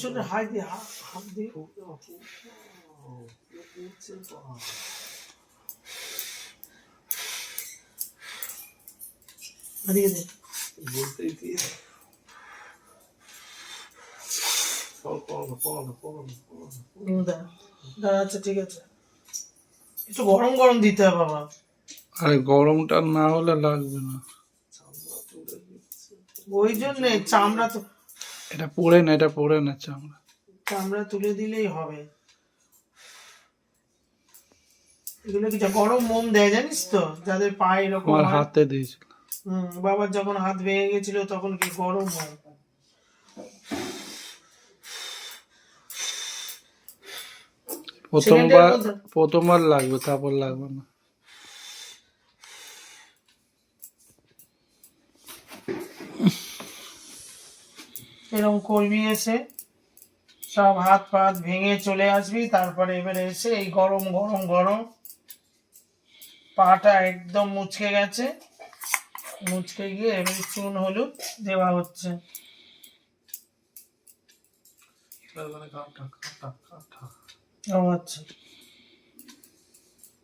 চলে হাত দিয়ে হাত দিয়ে দিয়ে দে বলতেই দিয়ে আচ্ছা ঠিক আছে, একটু গরম গরম দিতে হবে বাবা। আরে গরমটা না হলে লাগবে না, ওই জন্য চামড়া তো, এটা পড়ে না, এটা পড়ে না চামড়া। চামড়া তুলে দিলেই হবে। এগুলো কি গরম মোম দেয় জানিস তো, যাদের পায়ে এরকম আমার হয়। হাতে দিয়েছিল। বাবার যখন হাত ভেঙে গেছিল তখন কি গরম হয়। প্রথমবার লাগবে, তারপর লাগবে না। এরকম করবি, এসে সব হাত পাত ভেঙে চলে আসবি, তারপরে এবারে এসে এই গরম গরম গরম পাটা একদম মুচকে গেছে, মুচকে গিয়ে এবারে চুন হলুদ দেওয়া হচ্ছে। আচ্ছা,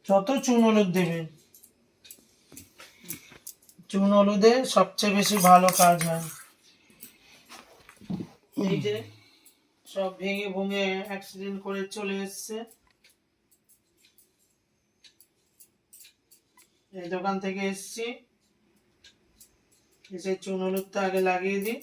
যত চুন হলুদ দেবেন, চুন হলুদে সবচেয়ে বেশি ভালো কাজ হয়। এই যে সব ভেঙে ভুঙে অ্যাক্সিডেন্ট করে চলে এসছে, এই দোকান থেকে এসছি, এসে চুন হলুদটা আগে লাগিয়ে দিই।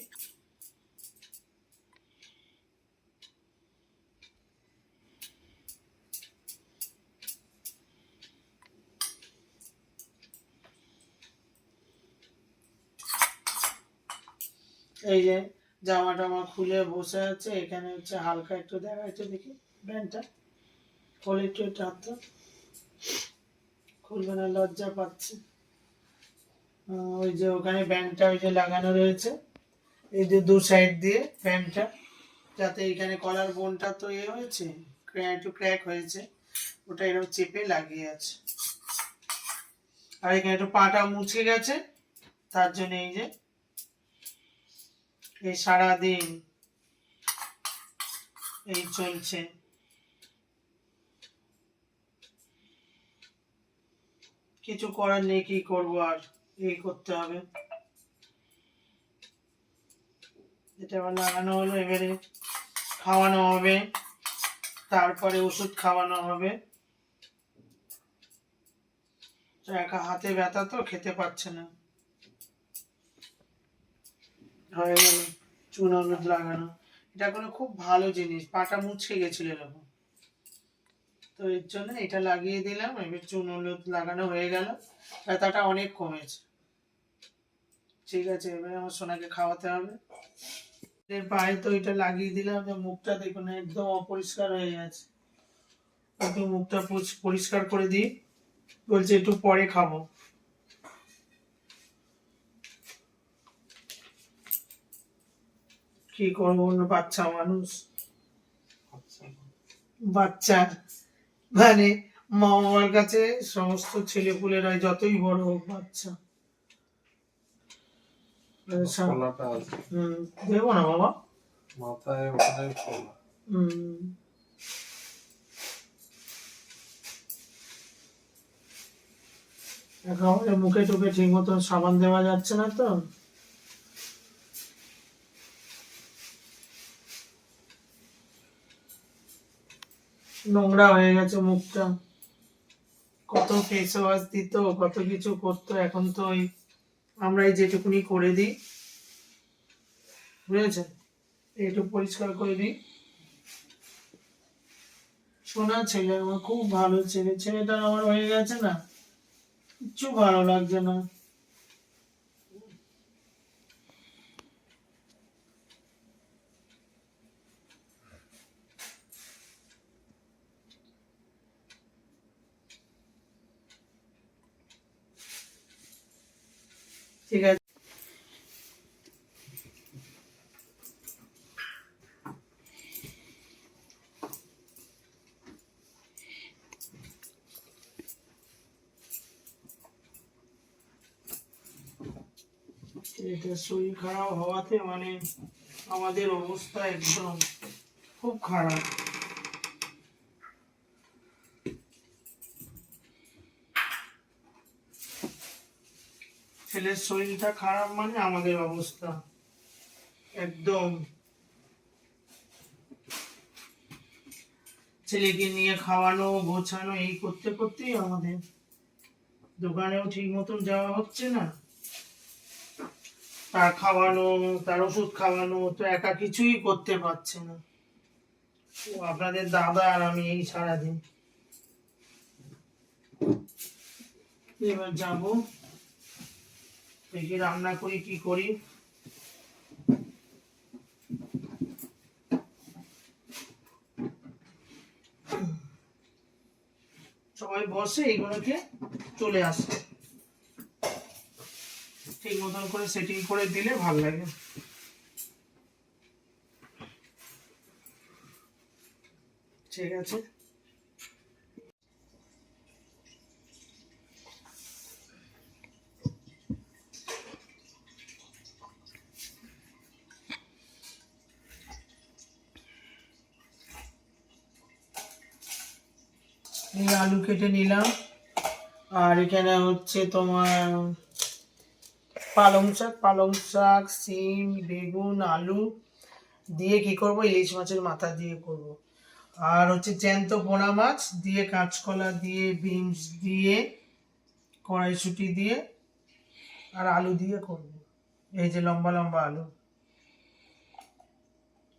এই যে জামা টামা খুলে বসে আছে, এখানে হচ্ছে হালকা একটু দেখা যাচ্ছে, দেখি ব্যান্ডটা খোলে একটু, একটু হাতটা খুলবে না, লজ্জা পাচ্ছে। ওই যে ওখানে ব্যান্ডটা ওই যে লাগানো রয়েছে, এই যে দু সাইড দিয়ে ব্যান্ডটা, যাতে এখানে কলার বোনটা তো হয়েছে, একটু ক্র্যাক হয়েছে, ওটা এরকম চেপে লাগিয়ে আছে। আর এখানে একটু পাটা মুছে গেছে, তার জন্য এই যে এই সারাদিন এই চলছে। কিছু করার নেই, কি করবো আর, এই করতে হবে। এটা আবার লাগানো হলো, এবারে খাওয়ানো হবে, তারপরে ওষুধ খাওয়ানো হবে। একা হাতে ব্যথা তো, খেতে পারছে না। হয়ে গেল চুন হলুদ লাগানো। এটা কোনো খুব ভালো জিনিস, পাটা মুচকে গেছিল এরকম, তো এর জন্য এটা লাগিয়ে দিলাম। এবার চুন হলুদ লাগানো হয়ে গেল, ব্যথাটা অনেক কমেছে। ঠিক আছে, এবারে আমার সোনাকে খাওয়াতে হবে। এর পায়ে তো এটা লাগিয়ে দিলাম, মুখটা দেখুন একদম অপরিষ্কার হয়ে গেছে, একটু মুখটা পরিষ্কার করে দিই, বলছে একটু পরে খাবো। কি করবো, বাচ্চা মানুষ, বাচ্চা মানে মা বাবার কাছে সমস্ত ছেলেপুলেরা যতই বড় হোক বাচ্চা। দেবো না বাবা, মাথায় ওখানে মুখে টুকে ঠিক মতো সাবান দেওয়া যাচ্ছে না তো, নোংরা হয়ে গেছে মুখটা। কত ফেস ওয়াশ দিত, কত কিছু করতো, এখন তো ওই আমরাই যেটুকুনি করে দিই, বুঝেছেন, একটু পরিষ্কার করে দিই। সোনা ছেলে আমার, খুব ভালো ছেলে, ছেলেটা আমার হয়ে গেছে না, কিচ্ছু ভালো লাগছে না। ঠিক আছে, এটা শরীর খারাপ হওয়াতে মানে আমাদের অবস্থা একদম খুব খারাপ। ছেলের শরীরটা খারাপ মানে আমাদের অবস্থা একদম। ছেলেকে নিয়ে খাওয়ানো গোছানো এই করতে করতেই আমাদের, দোকানেও ঠিক মতন যাওয়া হচ্ছে না, তার খাওয়ানো, তার ওষুধ খাওয়ানো, তো একা কিছুই করতে পারছে না। ও আপনাদের দাদা আর আমি এই সারাদিন। এবার যাবো, দেখি রান্না করি কি করি। সবাই বসে এইগুলোকে চলে আসে, ঠিক মতন করে সেটিং করে দিলে ভালো লাগে। ঠিক আছে, এই আলু কেটে নিলাম, আর এখানে হচ্ছে তোমার পালং শাক, সিম, বেগুন, আলু দিয়ে কি করব, ইলিশ মাছের মাথা দিয়ে করব। আর হচ্ছে জ্যান্ত পোনা মাছ দিয়ে, কাঁচকলা দিয়ে, বিনস দিয়ে, কড়াইশুঁটি দিয়ে আর আলু দিয়ে করব। এই যে লম্বা লম্বা আলু।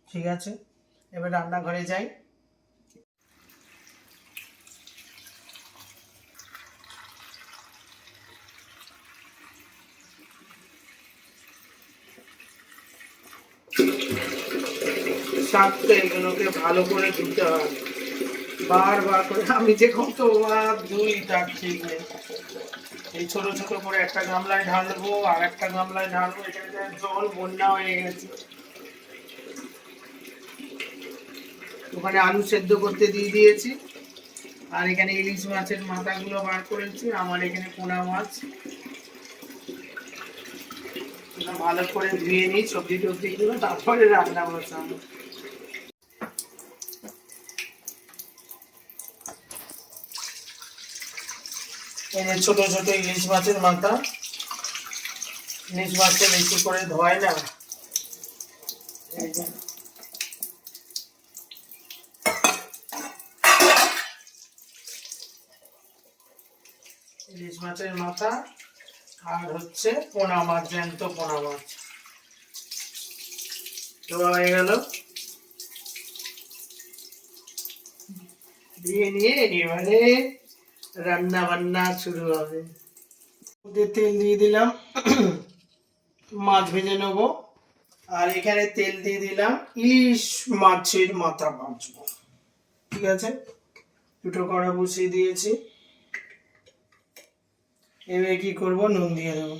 ঠিক আছে, এবার রান্নাঘরে যাই। শাকটা এগুলোকে ভালো করে ধুতে হয় বারবার করে। আমি যে কতবার ধুই তার ঠিক নেই। এই ছোট ছোট করে একটা গামলায় ঢালবো, আর একটা গামলায় ঢালবো, এখানে জল বন্যা হয়ে গেছে। ওখানে আলু সেদ্ধ করতে দিয়ে দিয়েছি, আর এখানে ইলিশ মাছের মাথাগুলো বার করেছি, আমার এখানে পোনা মাছ। ভালো করে ধুয়ে নিই সবজি টবজি গুলো, তারপরে রান্না বসাবো। ছোট ছোট ইলিশ মাছের মাথা, ইলিশ মাছটা বেশি করে ধোয় না। ইলিশ মাছের মাথা আর হচ্ছে পোনা মাছ, জ্যান্ত পোনা মাছ দেওয়া হয়ে গেল। দিয়ে নিয়ে এবারে রান্না বান্না শুরু হবে। তেল দিয়ে দিলাম, মাছ ভেজে নেবো। আর এখানে তেল দিয়ে দিলাম, ইলিশ মাছের মাথা ভাজবো। ঠিক আছে, দুটো কড়া বসিয়ে দিয়েছি। এবারে কি করবো, নুন দিয়ে দেবো।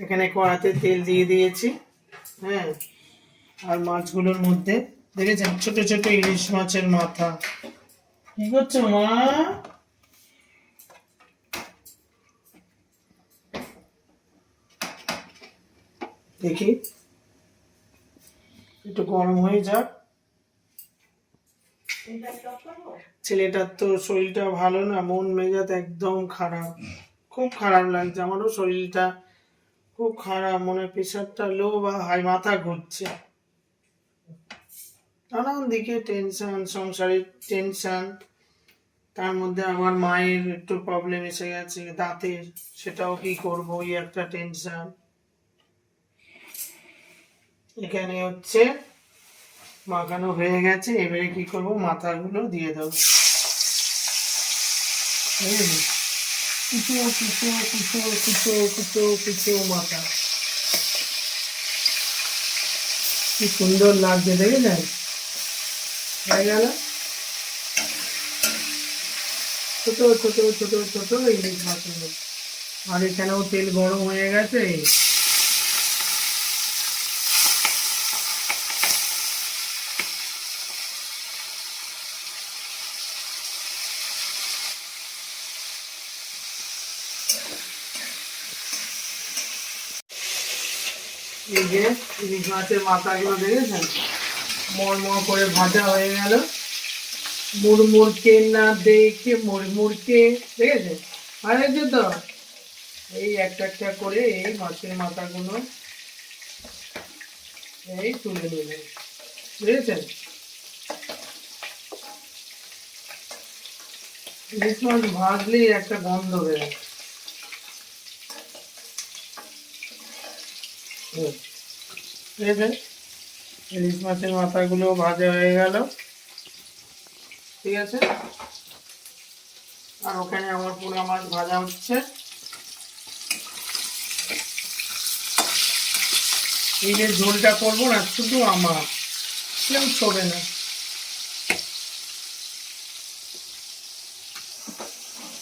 এখানে কড়াতে তেল দিয়ে দিয়েছি। হ্যাঁ, আর মাছগুলোর মধ্যে দেখেছেন ছোট ছোট ইলিশ মাছের মাথা। কি করছো মা? দেখি একটু গরম হয়ে যাক। ছেলেটার তো শরীরটা ভালো না, মন মেজাজ একদম খারাপ, খুব খারাপ লাগছে। আমারও শরীরটা খুব খারাপ, মনে প্রেশারটা লো বা হাই, মাথা ঘুরছে, নানান দিকে টেনশন, সংসারের টেনশন। তার মধ্যে আমার মায়ের একটু প্রবলেম এসে গেছে দাঁতের, সেটাও কি করবো, এই একটা টেনশন। এখানে হচ্ছে মাখানো হয়ে গেছে, এবারে কি করব, মাথাগুলো দিয়ে দেবো। কুচো কুচো কুচো কুচো কুচো কুচো মাথা, কি সুন্দর লাগছে দেখেছেন? হয়ে গেল ছোট ছোট ছোট ছোট ইলিশ মাছ। আর এখানেও তেল গরম হয়ে গেছে, এই যে ইলিশ মাছের মাথাগুলো দেখেছেন, মরমর করে ভাজা হয়ে গেল। মুড়মুড়কে না দেখে মুড়মুড়কে, দেখেছেন? আর এই যে তো এই একটা একটা করে এই মাছের মাথাগুলো এই তুলে নেবেন, বুঝেছেন? ইলিশ মাছ ভাজলেই একটা গন্ধ বেরোয়। বুঝেছেন? ইলিশ মাছের মাথাগুলো ভাজা হয়ে গেল, ঠিক আছে। আর ওখানে আমার পোড়া মাছ ভাজা হচ্ছে। এই যে ঝোলটা করবো না, শুধু আমার, কেউ ছোবে না।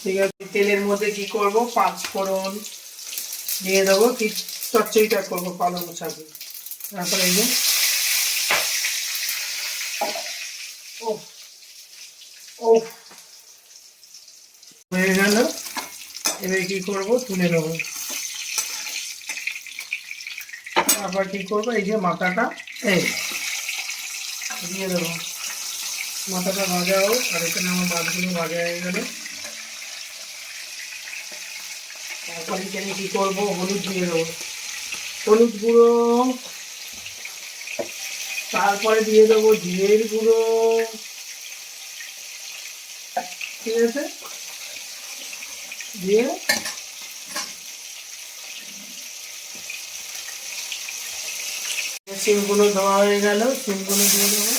ঠিক আছে, তেলের মধ্যে কি করব, 5 ফোড়ন দিয়ে দেবো, কি চচ্চড়িটা করবো পালং শাকে। তারপরে এই যে ও ও হয়ে গেল। এবার কি করব, তুলে নেবো। তারপর কি করবো, এই যে মাথাটা এই দিয়ে দেবো। মাথাটা ভাজা হোক, আর এখানে আমার মাছগুলো ভাজা হয়ে গেল। তারপর এখানে কি করবো, হলুদ দিয়ে দেবো, হলুদ গুঁড়ো। তারপরে দিয়ে দেবো জিরের গুঁড়ো, ঠিক আছে। দিয়ে সিমগুলো ধোয়া হয়ে গেল, সিমগুলো দিয়ে দেবো।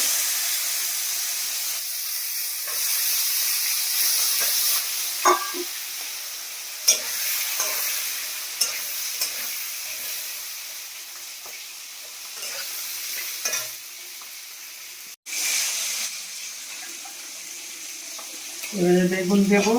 এবারে বেগুন দেবো,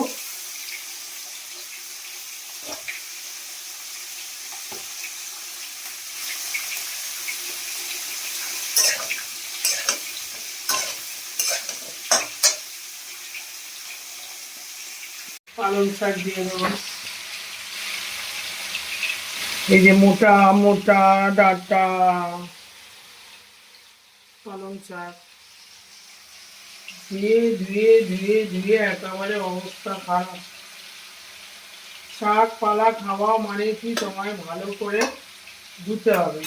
পালং শাক দিয়ে দেবো। এই যে মোটা মোটা ডাটা পালং শাক ধুয়ে ধুয়ে ধুয়ে ধুয়ে একেবারে অবস্থা খারাপ। শাক পালা খাওয়া মানে কি তোমায় ভালো করে ধুতে হবে,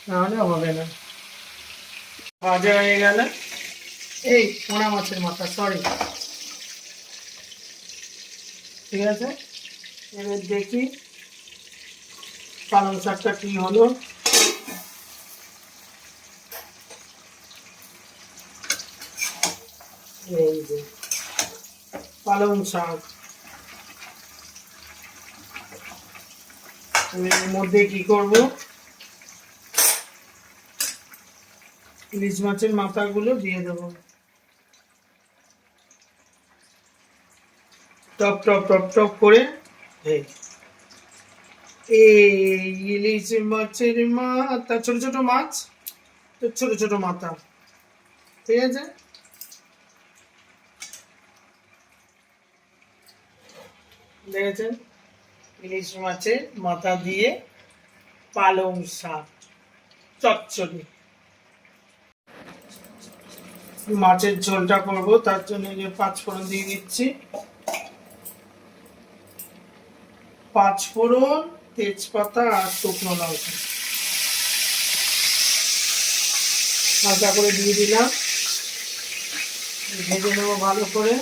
নাহলে হবে না। ভাজা হয়ে গেল এই পোনা মাছের মাথা, সরি, ঠিক আছে। এবার দেখি পালং শাকটা কি হলো। এই যে পালং শাক, এর মধ্যে কি করব, ইলিশ মাছের মাথাগুলো দিয়ে দেবো। টপ টপ টপ টপ করে এই ইলিশ মাছের মাথা, ছোট ছোট মাছ তো ছোট ছোট মাথা, ঠিক আছে। দেখেছেন, ইলিশ মাছের মাথা দিয়ে পালং শাক চচ্চড়ি। মাছের ঝোলটা করবো, তার জন্য যে 5 ফোড়ন দিয়ে দিচ্ছি। 5 ফোড়ন, তেজপাতা আর শুকনো লঙ্কা হালকা করে দিয়ে দিলাম, ভেজে নেবো ভালো করে।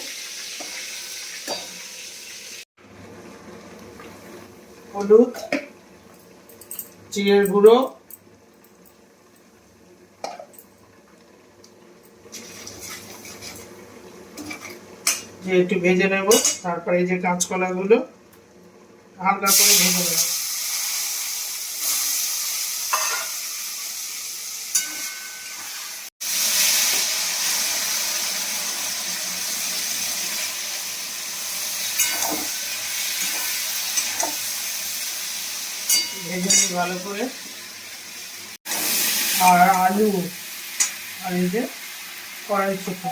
হলুদ, জিরের গুঁড়ো, যে একটু ভেজে নেব। তারপরে এই যে কাঁচকলা গুলো হালকা করে ভেজে নেব। ভেজে নিই ভালো করে। আর আলু, আর এই যে কড়াইশুঁটি।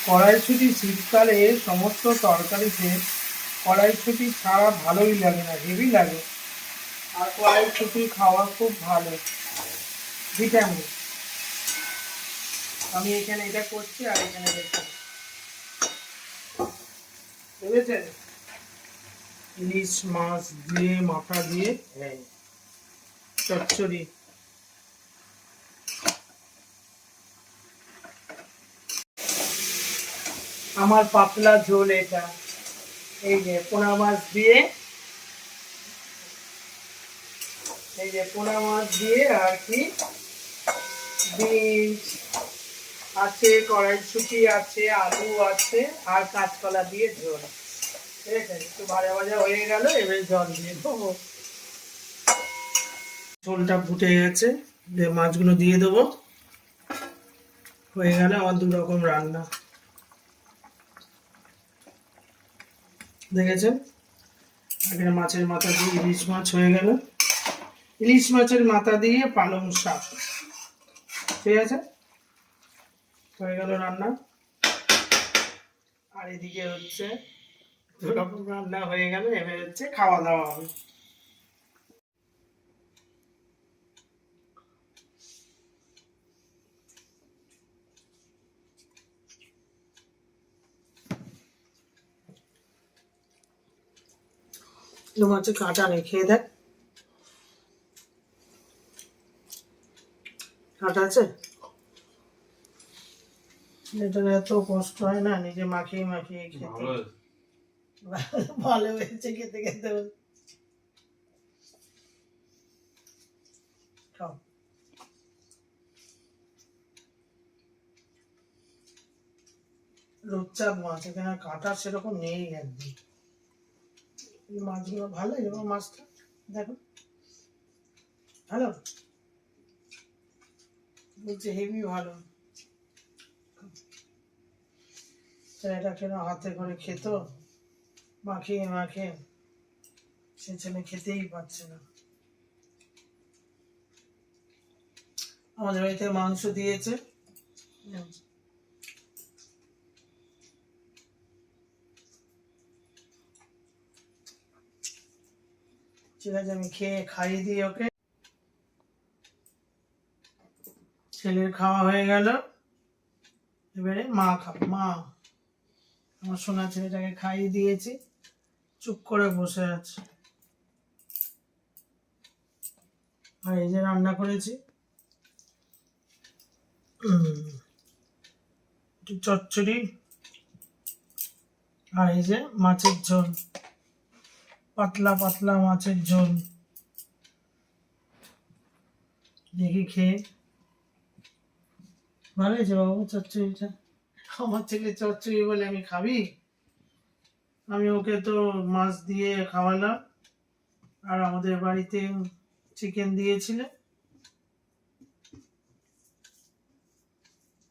কড়াইশুঁটি শীতকালে সমস্ত তরকারিতে কড়াইশুঁটি ছাড়া ভালোই লাগে না, হেভি লাগে। আর কড়াইশুঁটি খাওয়া খুব ভালো, ভিটামিন। আমি এখানে এটা করছি আর এখানে দেখুন, বুঝেছেন? ইলিশ মাছ দিয়ে মাথা দিয়ে চচ্চড়ি। আমার পাতলা ঝোল এটা। এই যে পোনা মাছ দিয়ে, এই যে পোনা মাছ দিয়ে আর কি বিনস আছে, কড়াইশুঁটি আছে, আলু আছে আর কাঁচকলা দিয়ে ঝোল। ঠিক আছে, একটু ভাজা ভাজা হয়ে গেল, এবারে জল দিয়ে দেবো। ঝোলটা ফুটে গেছে, যে মাছগুলো দিয়ে দেবো। হয়ে গেল আমার 2 রকম রান্না, দেখেছেন? এখানে মাছের মাথা দিয়ে ইলিশ মাছ হয়ে গেল, ইলিশ মাছের মাথা দিয়ে পালং শাক। ঠিক আছে, হয়ে গেল রান্না। আর এদিকে হচ্ছে 2 রকম রান্না হয়ে গেল, এবার হচ্ছে খাওয়া দাওয়া হবে। মাছে কাঁটা নেই, খেয়ে দেখ। কাঁটা আছে? এটা এত কষ্ট হয় না নিজে মাখিয়ে মাখিয়ে খেতে। ভালো হয়েছে খেতে খেতে। খাও। রূপচাঁদ মাছ, এখানে কাঁটা সেরকম নেই একদম। এই মাছগুলো ভালো, এরকম মাছটা দেখো ভালো, বলছে হেভি ভালো। এটা কেন হাতে করে খেত মাখিয়ে মাখিয়ে, সে ছেলে খেতেই পারছে না। আমাদের বাড়িতে মাংস দিয়েছে, ঠিক আছে আমি খেয়ে খাইয়ে দিই ওকে। ছেলের খাওয়া হয়ে গেল, এবারে মা খাবো। মা, আমার সোনা ছেলেটাকে খাইয়ে দিয়েছি, চুপ করে বসে আছে। আর এই যে রান্না করেছি একটু চচ্চড়ি, আর এই যে মাছের ঝোল, পাতলা পাতলা মাছের ঝোল। দেখি খেয়ে, ভালো হয়েছে বাবু চচ্চড়িটা? আমার ছেলে চচ্চড়ি বলে আমি খাবি? আমি ওকে তো মাছ দিয়ে খাওয়ালাম, আর আমাদের বাড়িতে চিকেন দিয়েছিল।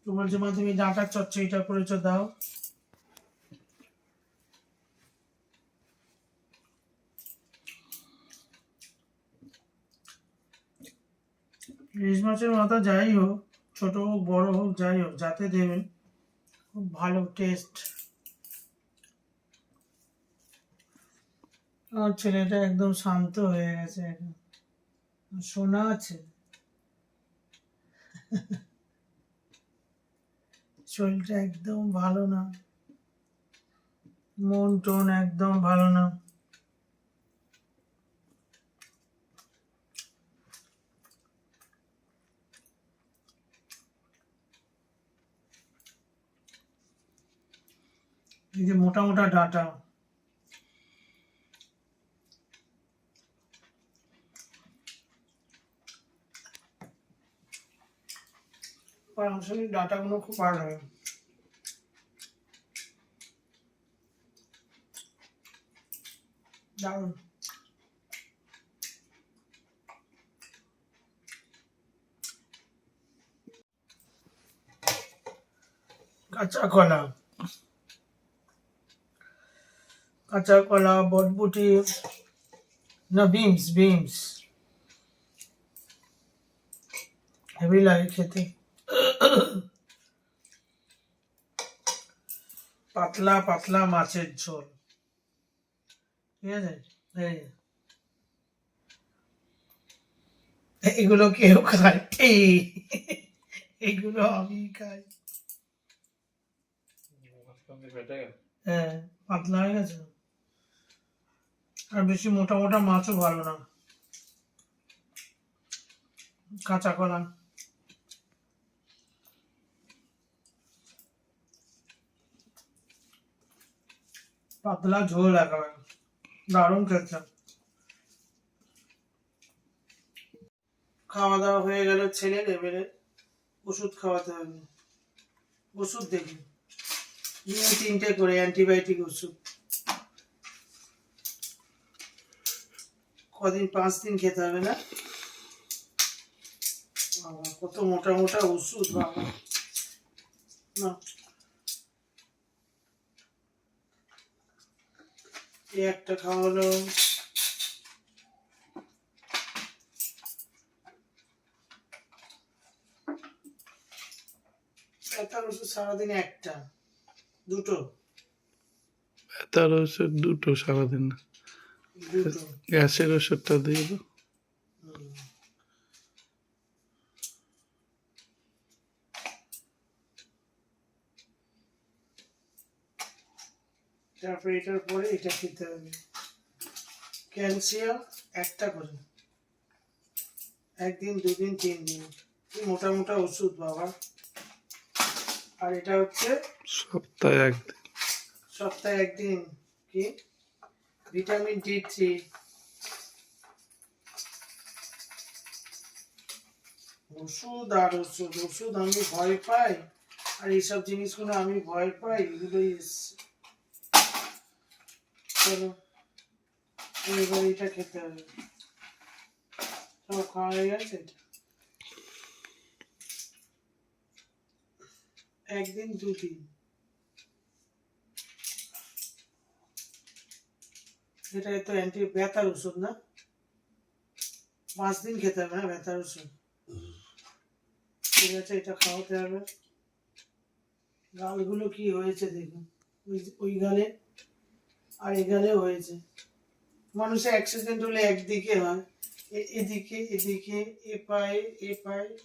তো বলছে মা তুমি ডাঁটার চচ্চড়িটা করেছো, দাও। ইলিশ মাছের মাথা যাই হোক, ছোট হোক বড় হোক যাই হোক, যাতে দেবেন, খুব ভালো টেস্ট। আমার ছেলেটা একদম শান্ত হয়ে গেছে এখন, শোনা আছে। শরীরটা একদম ভালো না, মন টোন একদম ভালো না। এই যে মোটা মোটা ডাঁটা, ডাঁটাগুলো খুব ভালো হয়। দারুণ। কাঁচা কলা, কাঁচা কলা, বটবুটি, না বিনস, বিনস হেভি লাগে খেতে। পাতলা পাতলা মাছের ঝোল, ঠিক আছে। এই এগুলো কেউ খায়, এগুলো আমি খাই। হ্যাঁ, পাতলা হয়ে গেছে। আর বেশি মোটা মোটা মাছও ভালো না। কাঁচা কলা, পাতলা ঝোল একেবারে দারুণ খেতে। খাওয়া দাওয়া হয়ে গেল ছেলের, এবারে ওষুধ খাওয়াতে হবে। ওষুধ দেখি, দিনে 3টে করে অ্যান্টিবায়োটিক ওষুধ, কদিন 5 দিন খেতে হবে না? বাবা, কত মোটা মোটা ওষুধ বাবা। না, এই একটা খাওয়ালো। ব্যথার ওষুধ সারাদিনে একটা দুটো ব্যথার ওষুধ 2টো সারাদিন। দুটো গ্যাসের ওষুধটা দিয়ে দাও। হুম। তারপরে এটার পরে এটা খেতে হবে, ক্যালসিয়াম একটা করে, 1 দিন 2 দিন 3 দিন। কি মোটা মোটা ওষুধ বাবা। আর এটা হচ্ছে সপ্তাহে 1 দিন। সপ্তাহে 1 দিন। কি ভিটামিন D3। ওষুধ আর ওষুধ, ওষুধ আমি ভয় পাই, আর এইসব জিনিসগুলো আমি ভয় পাই, এগুলোই এসছে। চলো এবার এটা খেতে হবে। সব খাওয়া হয়ে গেছে। 1 দিন 2 দিন। এটা তো ব্যথার ওষুধ না? 5 দিন খেতে হবে না ব্যথার ওষুধ? ঠিক আছে, এটা খাওয়াতে হবে। গালগুলো কি হয়েছে দেখুন, ওই গালে আর এই গালে হয়েছে। মানুষের অ্যাক্সিডেন্ট হলে একদিকে হয়, এদিকে এদিকে, এ পায়ে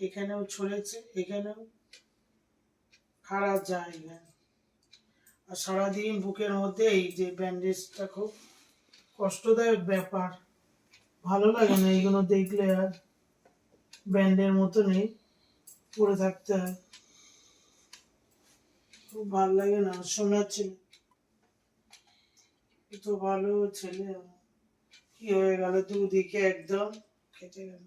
এখানেও ছড়েছে, এখানেও খারাপ জায়গা। আর সারাদিন বুকের মধ্যে এই যে ব্যান্ডেজটা খুব কষ্টদায়ক ব্যাপার, ভালো লাগে না এইগুলো দেখলে। আর ব্যান্ডের মতো নেই, পড়ে থাকতে হয়, খুব ভালো লাগে না। শোনাচ্ছে তো ভালো ছেলে, কি হয়ে গেল, দুদিকে একদম কেটে গেল।